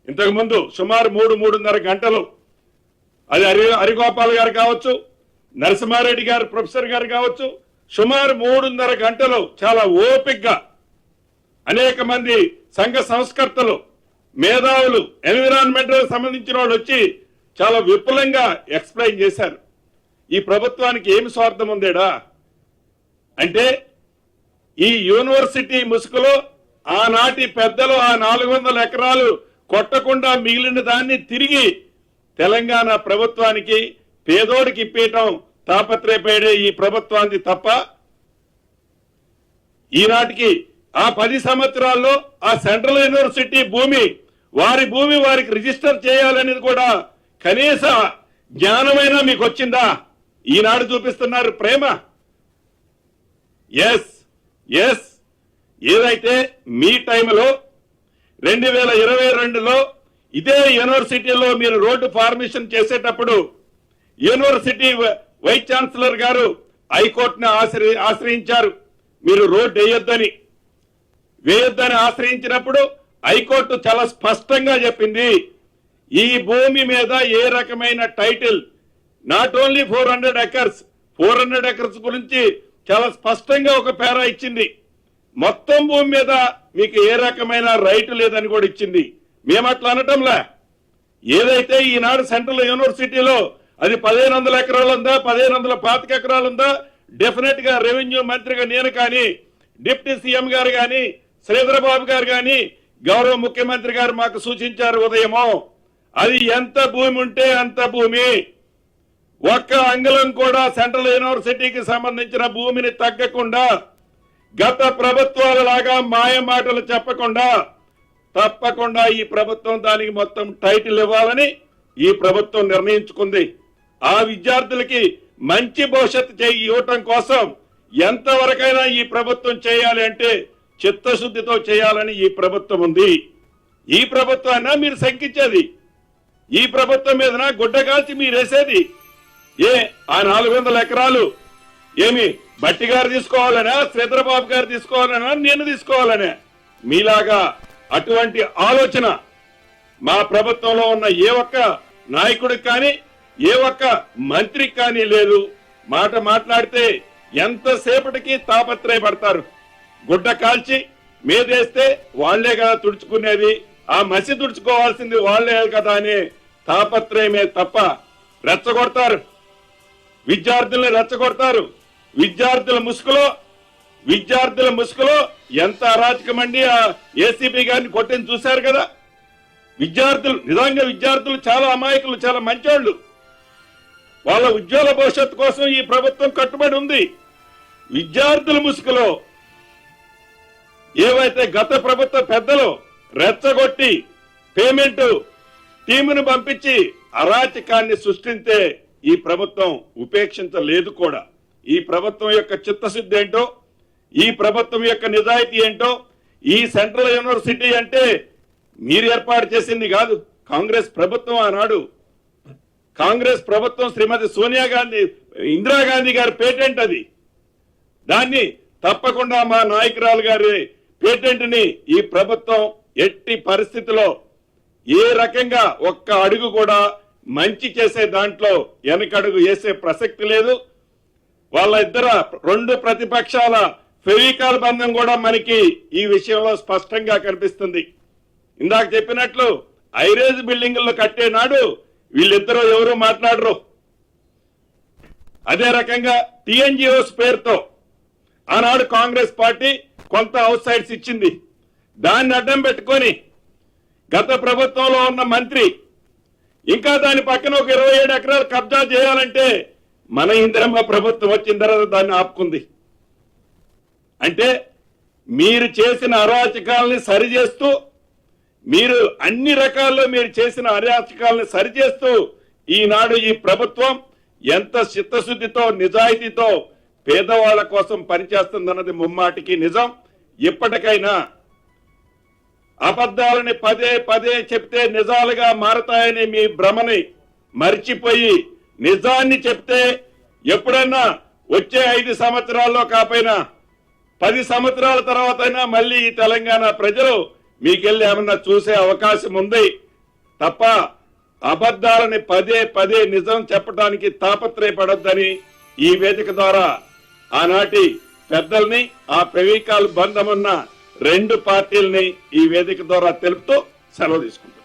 ఇంతకు ముందు సుమారు 3-3.5 గంటలు అది హరిగోపాల్ గారు కావచ్చు, నరసింహారెడ్డి గారు ప్రొఫెసర్ గారు కావచ్చు, సుమారు 3.5 గంటలు చాలా ఓపికగా అనేక మంది సంఘ సంస్కర్తలు, మేధావులు, ఎన్విరాన్మెంటల్ సంబంధించిన వాళ్ళు వచ్చి చాలా విపులంగా ఎక్స్ప్లెయిన్ చేశారు. ఈ ప్రభుత్వానికి ఏమి స్వార్థం ఉందేడా అంటే, ఈ యూనివర్సిటీ ముసుగులో ఆనాటి పెద్దలు ఆ 400 ఎకరాలు కొట్టకుండా మిగిలిన దాన్ని తిరిగి తెలంగాణ ప్రభుత్వానికి పేదోడికి ఇప్పేయటం తాపత్రయపడే ఈ ప్రభుత్వానికి తప్ప, ఈనాటికి ఆ 10 సంవత్సరాల్లో ఆ సెంట్రల్ యూనివర్సిటీ భూమి వారికి రిజిస్టర్ చేయాలనేది కూడా కనీస జ్ఞానమైనా మీకు వచ్చిందా? ఈనాడు చూపిస్తున్నారు ప్రేమ. ఎస్ ఏదైతే మీ టైంలో 2022లో ఇదే యూనివర్సిటీలో మీరు రోడ్డు ఫార్మేషన్ చేసేటప్పుడు యూనివర్సిటీ వైస్ ఛాన్సలర్ గారు హైకోర్టును ఆశ్రయించారు. మీరు రోడ్డు వేయొద్దని ఆశ్రయించినప్పుడు హైకోర్టు చాలా స్పష్టంగా చెప్పింది, ఈ భూమి మీద ఏ రకమైన టైటిల్, నాట్ ఓన్లీ 400 ఎకర్స్ గురించి చాలా స్పష్టంగా ఒక పేరా ఇచ్చింది. మొత్తం భూమి మీద మీకు ఏ రకమైన రైట్ లేదని కూడా ఇచ్చింది. మేము అట్లా అనటంలా. ఏదైతే ఈనాడు సెంట్రల్ యూనివర్సిటీలో అది 1500 ఎకరాలు ఉందా, 1525 ఎకరాలు ఉందా, డెఫినెట్ గా రెవెన్యూ మంత్రిగా నేను కానీ, డిప్యూటీ సీఎం గారు కానీ, శ్రీధరబాబు గారు కానీ, గౌరవ ముఖ్యమంత్రి గారు మాకు సూచించారు ఉదయమో, అది ఎంత భూమి ఉంటే అంత భూమి, ఒక్క అంగుళం కూడా సెంట్రల్ యూనివర్సిటీకి సంబంధించిన భూమిని తగ్గకుండా, గత ప్రభుత్వాల లాగా మాయ మాటలు చెప్పకుండా తప్పకుండా ఈ ప్రభుత్వం దానికి మొత్తం టైటిల్ ఇవ్వాలని ఈ ప్రభుత్వం నిర్ణయించుకుంది. ఆ విద్యార్థులకి మంచి భవిష్యత్తు ఇవ్వటం కోసం ఎంతవరకైనా ఈ ప్రభుత్వం చేయాలి అంటే చిత్తశుద్ధితో చేయాలని ఈ ప్రభుత్వం ఉంది. ఈ ప్రభుత్వాన్ని మీరు శంకించేది, ఈ ప్రభుత్వం మీదన గుడ్డ కాల్చి మీరు వేసేది. ఆ 400 ఎకరాలు ఏమి బట్టి గారు తీసుకోవాలనా, శ్రీధరబాబు గారు తీసుకోవాలనా, నేను తీసుకోవాలనే? మీలాగా అటువంటి ఆలోచన మా ప్రభుత్వంలో ఉన్న ఏ ఒక్క నాయకుడికి కానీ, ఏ ఒక్క మంత్రికి కానీ లేదు. మాట్లాడితే ఎంతసేపటికి తాపత్రయపడతారు. గుడ్డ కాల్చి మీదేస్తే వాళ్లే కదా తుడుచుకునేది, ఆ మసి తుడుచుకోవాల్సింది వాళ్లే కదా అనే తాపత్రయమే తప్ప రెచ్చగొడతారు, విద్యార్థుల్ని రెచ్చగొడతారు. విద్యార్థుల ముసుగులో ఎంత అరాచకమండి ఆ ఏసీపీ గారిని కొట్టిని చూశారు కదా. నిజంగా విద్యార్థులు చాలా అమాయకులు, చాలా మంచోళ్లు. వాళ్ళ ఉజ్వల భవిష్యత్తు కోసం ఈ ప్రభుత్వం కట్టుబడి ఉంది. విద్యార్థుల ముసుగులో ఏవైతే గత ప్రభుత్వ పెద్దలు రెచ్చగొట్టి పేమెంట్ టీమును పంపించి అరాచకాన్ని సృష్టించే ఈ ప్రభుత్వం ఉపేక్షించలేదు కూడా. ఈ ప్రభుత్వం యొక్క చిత్తశుద్ధి ఏంటో, ఈ ప్రభుత్వం యొక్క నిజాయితీ ఏంటో, ఈ సెంట్రల్ యూనివర్సిటీ అంటే మీరు ఏర్పాటు చేసింది కాదు, కాంగ్రెస్ ప్రభుత్వం. ఆనాడు కాంగ్రెస్ ప్రభుత్వం శ్రీమతి సోనియా గాంధీ, ఇందిరాగాంధీ గారి పేటెంట్ అది. దాన్ని తప్పకుండా మా నాయకురాలు గారి పేటెంట్ ని ఈ ప్రభుత్వం ఎట్టి పరిస్థితిలో ఏ రకంగా ఒక్క అడుగు కూడా మంచి చేసే దాంట్లో వెనకడుగు వేసే ప్రసక్తి లేదు. వాళ్ళ రెండు ప్రతిపక్షాల ఫెవికాల్ బంధం కూడా మనకి ఈ విషయంలో స్పష్టంగా కనిపిస్తుంది. ఇందాక చెప్పినట్లు ఐరేజ్ బిల్డింగుల్లో కట్టే నాడు వీళ్ళిద్దరూ ఎవరు మాట్లాడరు. అదే రకంగా టీఎన్జిఓస్ పేరుతో ఆనాడు కాంగ్రెస్ పార్టీ కొంత అవుట్ సైడ్స్ ఇచ్చింది. దాన్ని అడ్డం పెట్టుకొని గత ప్రభుత్వంలో ఉన్న మంత్రి ఇంకా దాని పక్కన ఒక 27 ఎకరాలు కబ్జా చేయాలంటే మన ఇందిరమ్మ ప్రభుత్వం వచ్చిన తర్వాత దాన్ని ఆపుకుంది. అంటే మీరు చేసిన అరాచకాలని సరిచేస్తూ, మీరు అన్ని రకాల్లో మీరు చేసిన అరాచకాలని సరిచేస్తూ ఈనాడు ఈ ప్రభుత్వం ఎంత చిత్తశుద్ధితో నిజాయితీతో పేదవాళ్ల కోసం పనిచేస్తుందన్నది ముమ్మాటికి నిజం. ఇప్పటికైనా అబద్ధాలని పదే చెప్తే నిజాలుగా మారతాయని మీ భ్రమని మర్చిపోయి నిజాన్ని చెప్తే ఎప్పుడన్నా వచ్చే 5 సంవత్సరాల్లో కాకపోయినా 10 సంవత్సరాల తర్వాత అయినా మళ్ళీ ఈ తెలంగాణ ప్రజలు మీకెళ్ళి ఏమన్నా చూసే అవకాశం ఉంది. తప్ప అబద్ధాలని పదే పదే నిజం చెప్పడానికి తాపత్రయపడొద్దని ఈ వేదిక ద్వారా ఆనాటి పెద్దల్ని ఆ ప్రవీకాలు బంధమున్న రెండు పార్టీల్ని ఈ వేదిక ద్వారా తెలుపుతూ సెలవు తీసుకుంటాం.